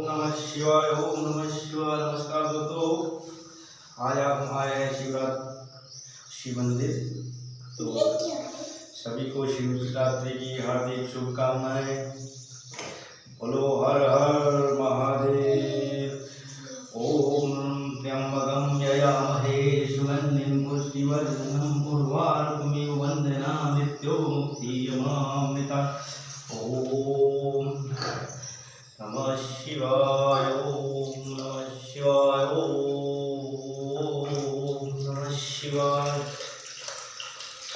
नमः शिवाय। ओम नमः शिवाय। नमस्कार दोस्तों, आज हम आए हैं शिव मंदिर। तो सभी को शिवरात्रि की हार्दिक शुभकामनाएं। बोलो हर हर महादेव। ओम त्र्यंबकं यजामहे सुगंधिं पुष्टिवर्धनम् उर्वारुकमिव वन्दनामि मृत्युमुक्तियमामृतात्। ओम नमः शिवाय। ओम नमः शिवाय। ओम नमः शिवाय।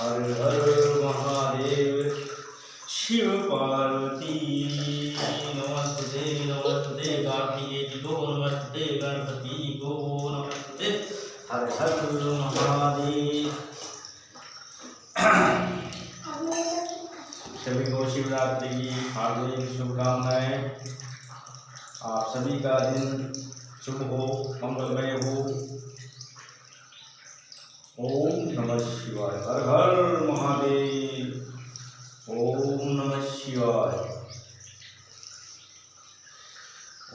हर हर महादेव। शिव पार्वती नमस्ते नमस्ते कार्तिकेय को नमस्ते गणपति को नमस्ते। हर हर महादेव। सभी को शिवरात्रि की हार्दिक शुभकामनाएं। आप सभी का दिन शुभ हो, मंगलमय हो। ओम नमः शिवाय। हर हर महादेव। ओम नमः शिवाय।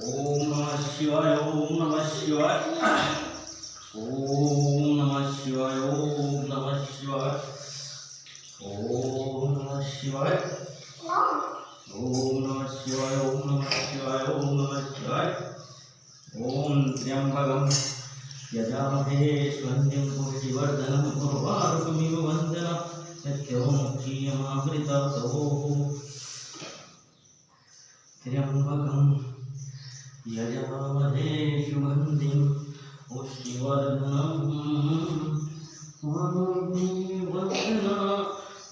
ओम नमः शिवाय। ओम नमः शिवाय। ओम नमः शिवाय। ओम नमः शिवाय। ओम नमः शिवाय। ओम नमः शिवाय। ओम नमः शिवाय। ओम नमः शिवाय। ओम त्र्यंबकं यजामहे सुगंधिं पुष्टिवर्धनम् उर्वारुकमिव वन्दनामि मृत्युमुक्तियमामृतात्। त्र्यंबकं यजामहे सुगंधिं पुष्टिवर्धनम्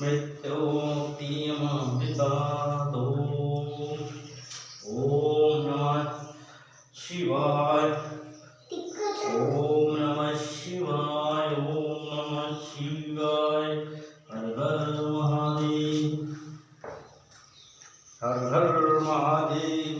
मृत्युमुक्तियमामृतात्। ओम नमः शिवाय। ओम नमः शिवाय। ओम नमः शिवाय। हर हर महादेव। हर हर महादेव।